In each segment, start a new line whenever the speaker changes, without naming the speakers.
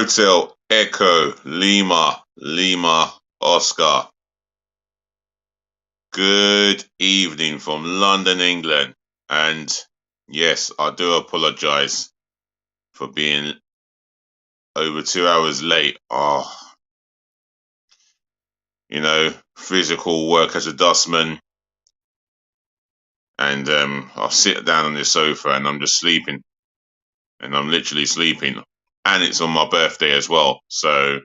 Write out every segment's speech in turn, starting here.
Hotel Echo Lima Oscar. Good evening from London, England. And yes, I do apologize for being over 2 hours late. Physical work as a dustman. And I'll sit down on the sofa and I'm just sleeping. And I'm literally sleeping. And it's on my birthday as well. So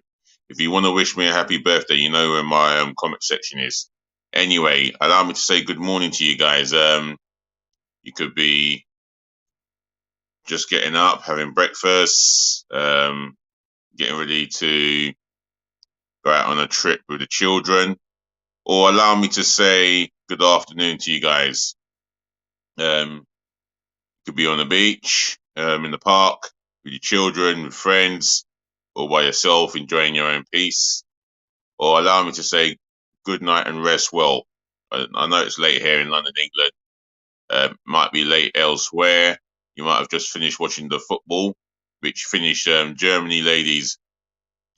if you want to wish me a happy birthday, you know where my comment section is. Anyway, allow me to say good morning to you guys. You could be just getting up, having breakfast, getting ready to go out on a trip with the children, or allow me to say good afternoon to you guys. You could be on the beach, in the park, with your children, with friends, or by yourself enjoying your own peace. Or allow me to say good night and rest well. I know it's late here in London, England. Might be late elsewhere. You might have just finished watching the football, which finished Germany ladies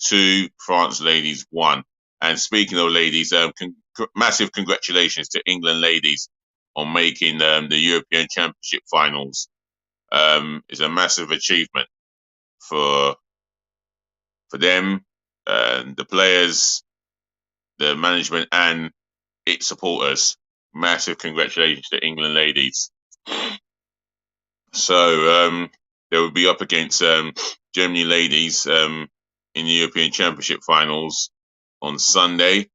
2, France ladies 1. And speaking of ladies, massive congratulations to England ladies on making the European Championship finals. It's a massive achievement for them, the players, the management, and its supporters. Massive congratulations to England ladies. So they will be up against Germany ladies in the European Championship finals on Sunday.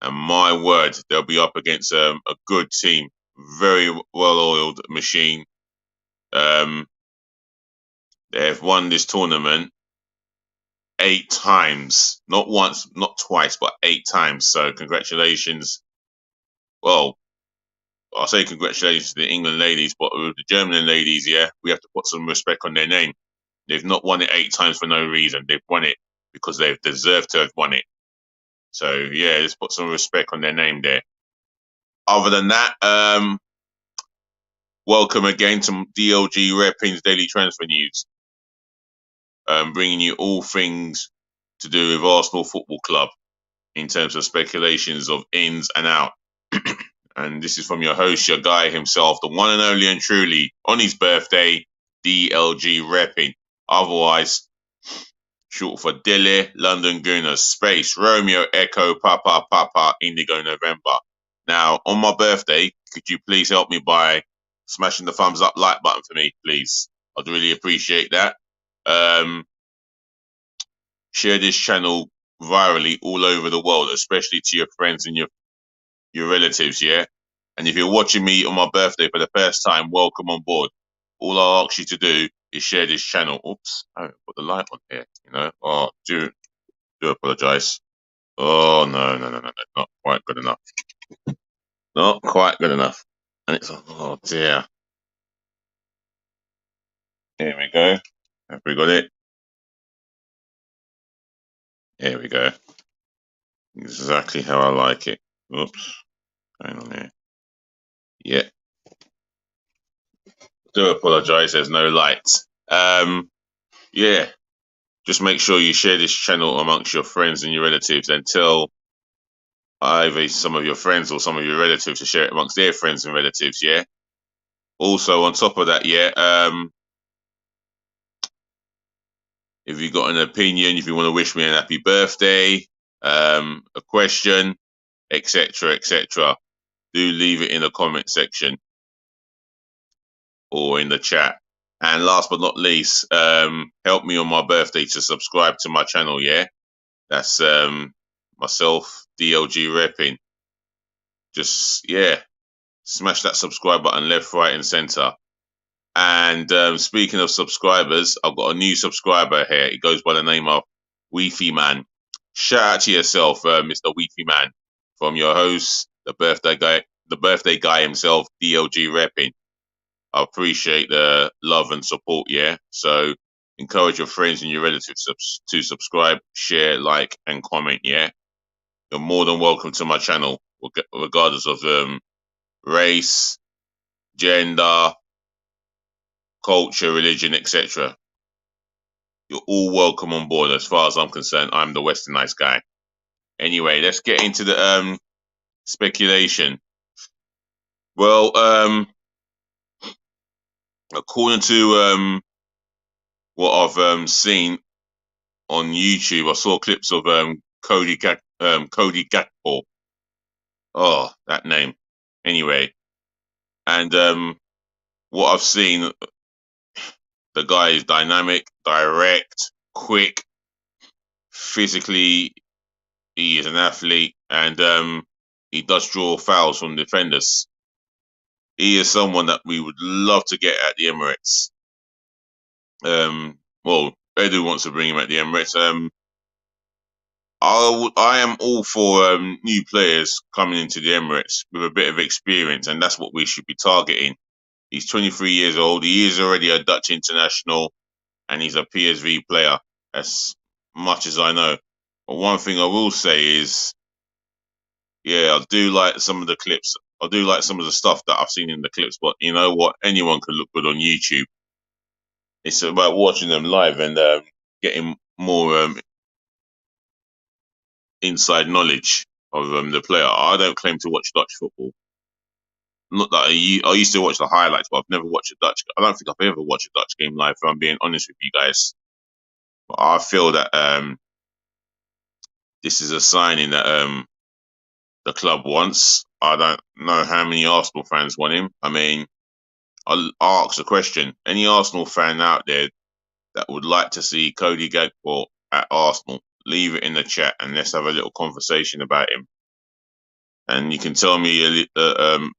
And my word, they'll be up against a good team, very well-oiled machine. They have won this tournament 8 times, not once, not twice, but 8 times. So congratulations. Well, I'll say congratulations to the England ladies, but with the German ladies, yeah, we have to put some respect on their name. They've not won it 8 times for no reason. They've won it because they've deserved to have won it. So yeah, let's put some respect on their name there. Other than that, welcome again to DLG Reppin'S Daily Transfer News. Bringing you all things to do with Arsenal Football Club in terms of speculations of ins and out. And this is from your host, your guy himself, the one and only and truly, on his birthday, DLG Reppin'. Otherwise, short for Dilly, London Gooner, Space, Romeo, Echo, Papa, Indigo, November. Now, on my birthday, could you please help me by smashing the thumbs up like button for me, please? I'd really appreciate that. Share this channel virally all over the world, especially to your friends and your relatives, yeah? And if you're watching me on my birthday for the first time, welcome on board. All I ask you to do is share this channel. Oops, I haven't put the light on here, you know? Oh, do apologize. Oh, no, not quite good enough. Not quite good enough. And it's, oh dear. Here we go. Have we got it? Here we go. Exactly how I like it. Oops. Going on here. Yeah. Do apologize, there's no light. Yeah. Just make sure you share this channel amongst your friends and your relatives and tell either some of your friends or some of your relatives to share it amongst their friends and relatives, yeah? Also, on top of that, yeah, if you've got an opinion, if you want to wish me a happy birthday, a question, etc., do leave it in the comment section or in the chat. And last but not least, help me on my birthday to subscribe to my channel, yeah? That's myself, DLG Reppin'. Just, yeah, smash that subscribe button left, right, and center. And speaking of subscribers, I've got a new subscriber here. He goes by the name of Weefy Man. Shout out to yourself, Mr. Weefy Man, from your host, the birthday guy himself, DLG Reppin'. I appreciate the love and support, yeah? So encourage your friends and your relatives to subscribe, share, like, and comment, yeah? You're more than welcome to my channel, regardless of race, gender, culture, religion, etc. you're all welcome on board. As far as I'm concerned, I'm the Westernised guy. Anyway, let's get into the speculation. Well, according to what I've seen on YouTube, I saw clips of Cody Gakpo. Oh, that name. Anyway, and what I've seen, the guy is dynamic, direct, quick, physically. He is an athlete, and he does draw fouls from defenders. He is someone that we would love to get at the Emirates. Well, Edu wants to bring him at the Emirates. I am all for new players coming into the Emirates with a bit of experience, and that's what we should be targeting. He's 23 years old. He is already a Dutch international, and he's a PSV player, as much as I know. But one thing I will say is, yeah, I do like some of the clips. I do like some of the stuff that I've seen in the clips, but you know what? Anyone can look good on YouTube. It's about watching them live and getting more inside knowledge of the player. I don't claim to watch Dutch football. Not that I used to watch the highlights, but I've never watched a Dutch. I don't think I've ever watched a Dutch game live. If I'm being honest with you guys, but I feel that this is a signing that the club wants. I don't know how many Arsenal fans want him. I mean, I'll ask a question. Any Arsenal fan out there that would like to see Cody Gakpo at Arsenal, leave it in the chat and let's have a little conversation about him. And you can tell me,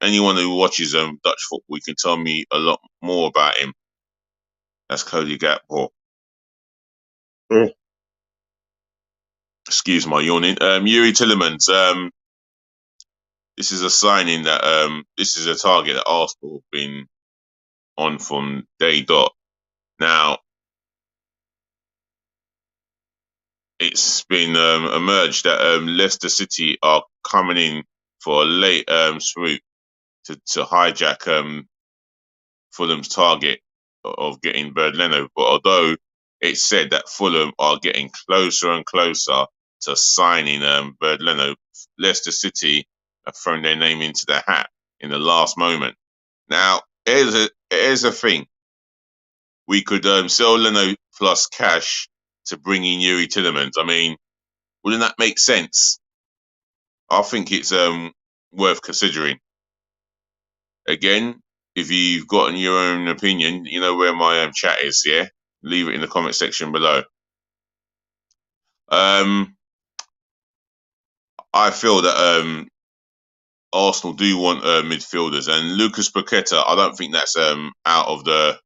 anyone who watches Dutch football, you can tell me a lot more about him. That's Cody Gakpo. Excuse my yawning. Yuri Tillemans. This is a signing that this is a target that Arsenal have been on from day dot. Now, it's been emerged that Leicester City are coming in for a late swoop to hijack Fulham's target of getting Bernd Leno. But although it's said that Fulham are getting closer and closer to signing Bernd Leno, Leicester City have thrown their name into the hat in the last moment. Now, here's a thing. We could sell Leno plus cash to bring in Yuri Tillemans. I mean, wouldn't that make sense? I think it's worth considering. Again, if you've got your own opinion, you know where my chat is, yeah? Leave it in the comment section below. I feel that Arsenal do want midfielders, and Lucas Paqueta, I don't think that's out of the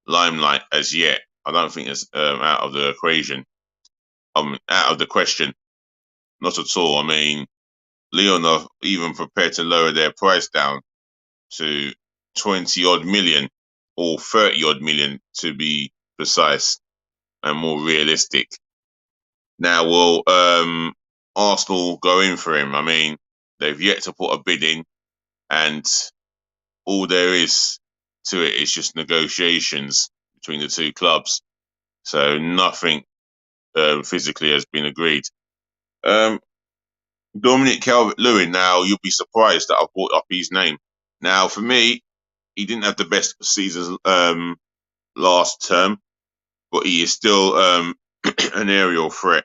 limelight as yet. I don't think it's out of the equation. Out of the question. Not at all. I mean, Lyon are even prepared to lower their price down to 20 odd million or 30 odd million to be precise and more realistic. Now, will Arsenal go in for him? I mean, they've yet to put a bid in, and all there is to it is just negotiations between the two clubs. So nothing physically has been agreed. Dominic Calvert-Lewin, now you'll be surprised that I brought up his name. Now, for me, he didn't have the best season last term, but he is still an aerial threat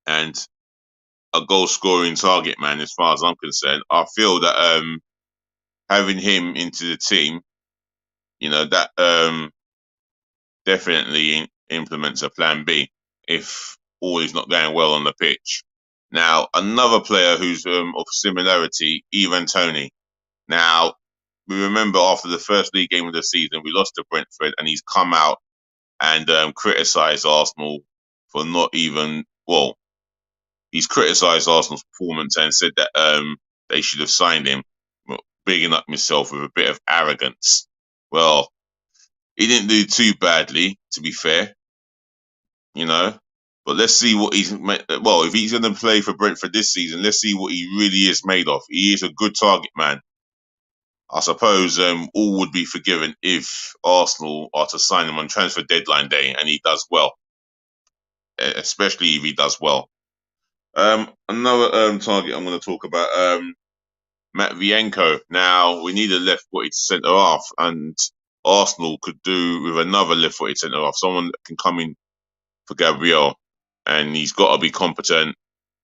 and a goal-scoring target man as far as I'm concerned. I feel that having him into the team, you know, that definitely implements a plan B if all is not going well on the pitch. Now, another player who's of similarity, Ivan Toney. Now, we remember after the first league game of the season, we lost to Brentford, and he's come out and criticised Arsenal for not even, well, he's criticised Arsenal's performance and said that they should have signed him, bigging up himself with a bit of arrogance. Well, he didn't do too badly, to be fair, you know. But let's see what he's, well, if he's going to play for Brentford this season, let's see what he really is made of. He is a good target man. I suppose all would be forgiven if Arsenal are to sign him on transfer deadline day and he does well, especially if he does well. Another target I'm going to talk about, Matvienko. Now, we need a left-footed centre-half, and Arsenal could do with another left-footed centre-half, someone that can come in for Gabriel, and he's got to be competent.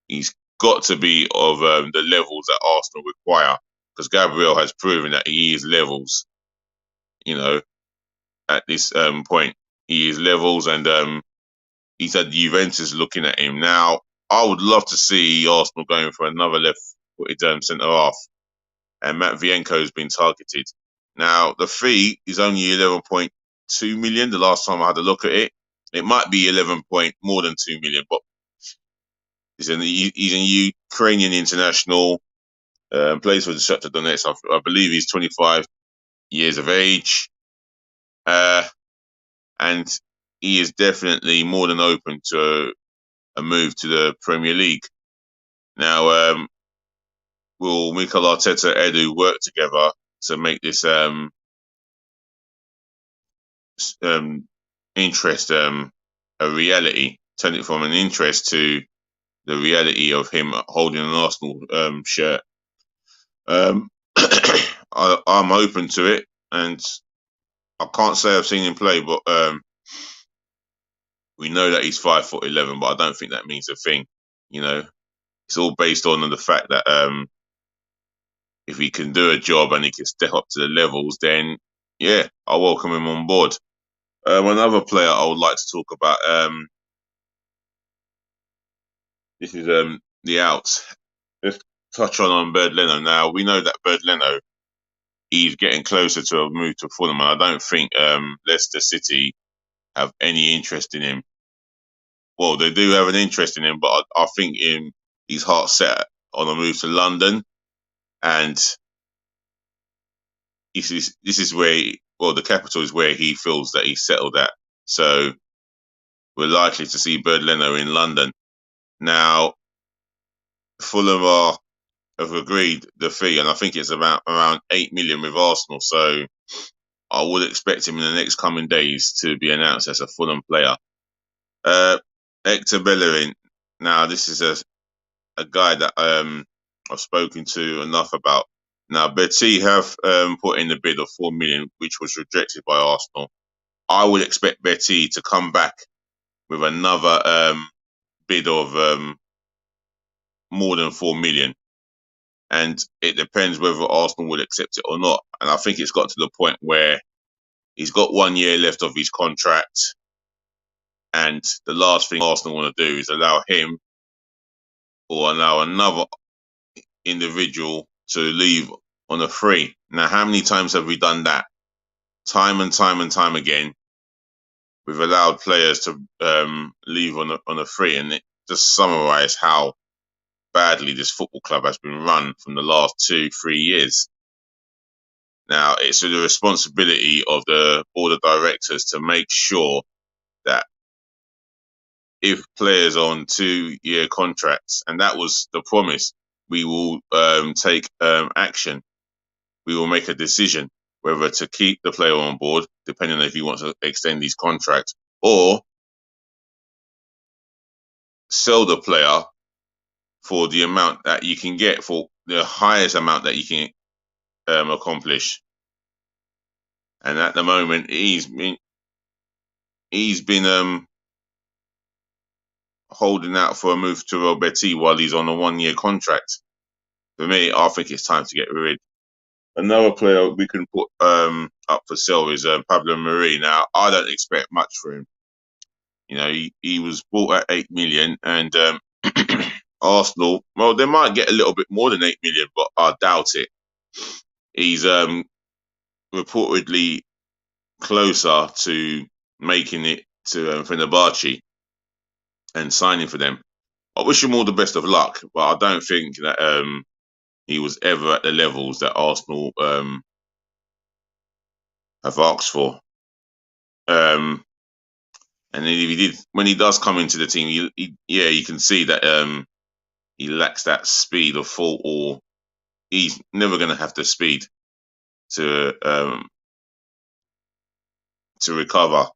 He's got to be of the levels that Arsenal require, because Gabriel has proven that he is levels, you know, at this point. He is levels, and he's had Juventus looking at him. Now, I would love to see Arsenal going for another left-footed centre-half, and Matvienko has been targeted. Now, the fee is only 11.2 million. The last time I had a look at it, it might be 11 point more than 2 million, but he's an Ukrainian international, plays for the Shakhtar Donetsk. I believe he's 25 years of age, and he is definitely more than open to a move to the Premier League. Now, will Mikel Arteta and Edu work together to make this interest a reality, turn it from an interest to the reality of him holding an Arsenal shirt? I'm open to it, and I can't say I've seen him play, but we know that he's 5'11", but I don't think that means a thing. You know, it's all based on the fact that if he can do a job and he can step up to the levels, then yeah, I welcome him on board. Another player I would like to talk about, this is the outs. Let's touch on Bird Leno. Now, we know that Bird Leno, he's getting closer to a move to Fulham, and I don't think Leicester City have any interest in him. Well, they do have an interest in him, but I think his heart set on a move to London, and this is where, the capital is where he feels that he's settled at. So we're likely to see Bird Leno in London. Now, Fulham have agreed the fee, and I think it's about around 8 million with Arsenal. So I would expect him in the next coming days to be announced as a Fulham player. Hector Bellerin. Now, this is a guy that I've spoken to enough about. Now, Betis have put in the bid of 4 million, which was rejected by Arsenal. I would expect Betis to come back with another bid of more than 4 million. And it depends whether Arsenal would accept it or not. And I think it's got to the point where he's got 1 year left of his contract. And the last thing Arsenal want to do is allow him or allow another individual to leave on a free. Now, how many times have we done that? Time and time and time again. We've allowed players to leave on a free, and it just summarise how badly this football club has been run from the last 2-3 years. Now, it's the responsibility of the board of directors to make sure that if players are on 2-year contracts, and that was the promise, we will take action. We will make a decision whether to keep the player on board, depending on if he wants to extend his contract, or sell the player for the amount that you can get, for the highest amount that you can accomplish. And at the moment, he's been holding out for a move to Real Betis while he's on a 1-year contract. For me, I think it's time to get rid. Another player we can put up for sale is Pablo Mari. Now, I don't expect much for him. You know, he was bought at 8 million, and Arsenal, well, they might get a little bit more than 8 million, but I doubt it. He's reportedly closer to making it to Fenerbahce and signing for them. I wish him all the best of luck, but I don't think that he was ever at the levels that Arsenal have asked for. And then when he does come into the team, you can see that he lacks that speed of thought, or he's never going to have the speed. to recover.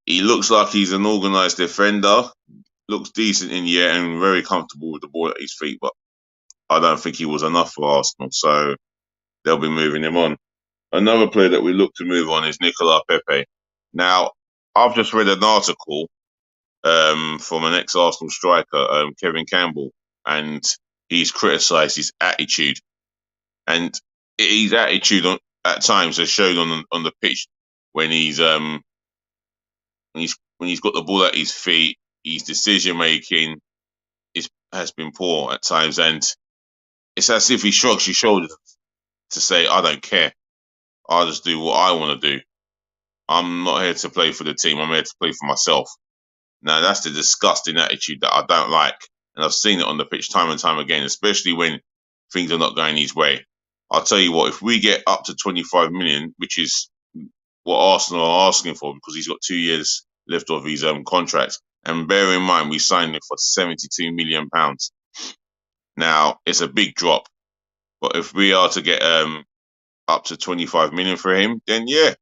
He looks like he's an organised defender. Looks decent in the air and very comfortable with the ball at his feet, but I don't think he was enough for Arsenal, so they'll be moving him on. Another player that we look to move on is Nicolas Pepe. Now, I've just read an article from an ex-Arsenal striker, Kevin Campbell, and he's criticised his attitude. And his attitude at times has shown on the pitch when he's when he's got the ball at his feet. His decision making has been poor at times, and it's as if he shrugs his shoulders to say, "I don't care. I'll just do what I want to do. I'm not here to play for the team. I'm here to play for myself." Now, that's the disgusting attitude that I don't like. And I've seen it on the pitch time and time again, especially when things are not going his way. I'll tell you what, if we get up to 25 million, which is what Arsenal are asking for because he's got 2 years left of his contract, and bear in mind, we signed him for £72 million. Now, it's a big drop. But if we are to get up to 25 million for him, then yeah,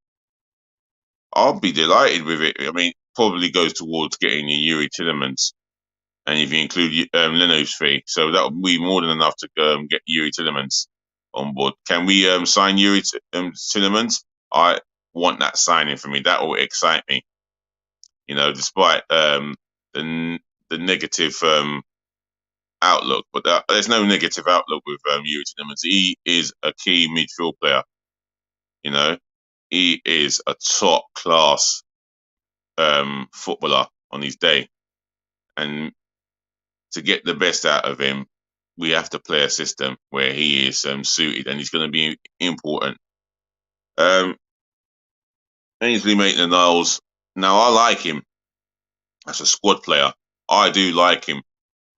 I'll be delighted with it. I mean, probably goes towards getting a Yuri Tillemans, and if you include Leno's fee, so that would be more than enough to get Yuri Tillemans on board. Can we sign Yuri Tillemans? I want that signing for me. That will excite me. You know, despite the negative outlook, but there's no negative outlook with Yuri Tillemans. He is a key midfield player. You know, he is a top class footballer on his day, and to get the best out of him, we have to play a system where he is suited, and he's going to be important. Ainsley Maitland-Niles. Now, I like him as a squad player. I do like him,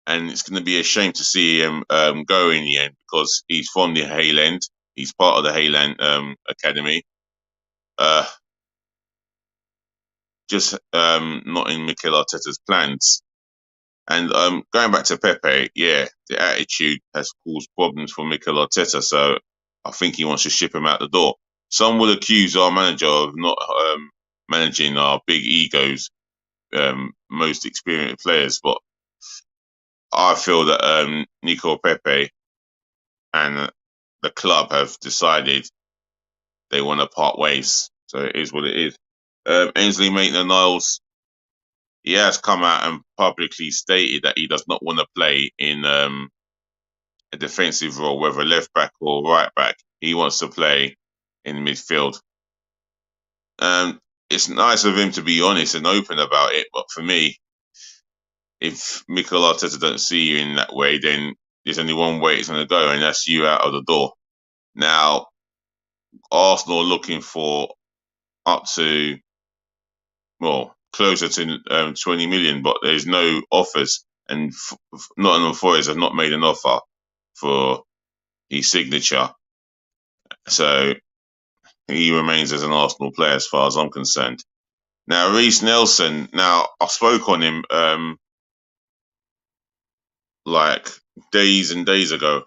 and it's going to be a shame to see him go in the end because he's from the Hale End. He's part of the Hale End Academy. Just not in Mikel Arteta's plans. And going back to Pepe, yeah, the attitude has caused problems for Mikel Arteta, so I think he wants to ship him out the door. Some would accuse our manager of not managing our big egos, most experienced players, but I feel that Nico Pepe and the club have decided they want to part ways. So it is what it is. Ainsley Maitland-Niles, he has come out and publicly stated that he does not want to play in a defensive role, whether left back or right back. He wants to play in midfield. It's nice of him to be honest and open about it, but for me, if Mikel Arteta don't see you in that way, then there's only one way it's going to go, and that's you out of the door. Now, Arsenal are looking for up to, well, closer to 20 million, but there's no offers, and Nottingham Forest have not made an offer for his signature. So he remains as an Arsenal player as far as I'm concerned. Now, Reiss Nelson, now I spoke on him like days and days ago.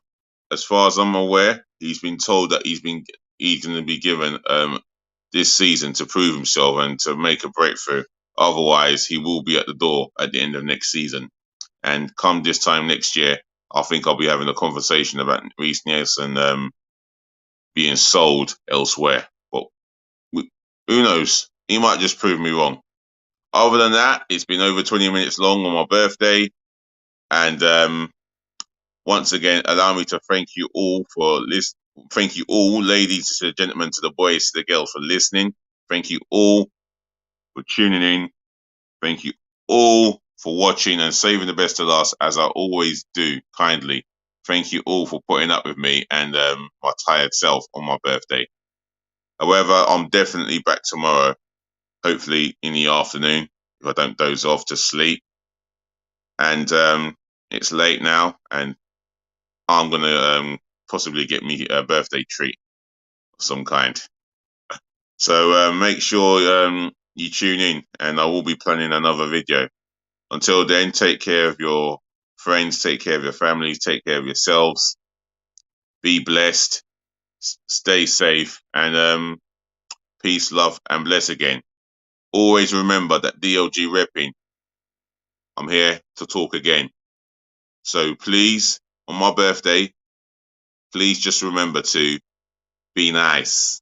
As far as I'm aware, he's been told that he's going to be given this season to prove himself and to make a breakthrough. Otherwise, he will be at the door at the end of next season. And come this time next year, I think I'll be having a conversation about Reiss Nelson being sold elsewhere. But who knows? He might just prove me wrong. Other than that, it's been over 20 minutes long on my birthday. And once again, allow me to thank you all for listening. Thank you all, ladies, to the gentlemen, to the boys, to the girls, for listening. Thank you all for tuning in. Thank you all for watching and saving the best to last, as I always do, kindly. Thank you all for putting up with me and my tired self on my birthday. However, I'm definitely back tomorrow, hopefully in the afternoon, if I don't doze off to sleep. And it's late now, and I'm going to possibly get me a birthday treat of some kind. So make sure you tune in, and I will be planning another video. Until then, take care of your friends, take care of your families, take care of yourselves. Be blessed. stay safe, and peace, love, and bless again. Always remember that DLG Reppin', I'm here to talk again. So please, on my birthday, please just remember to be nice.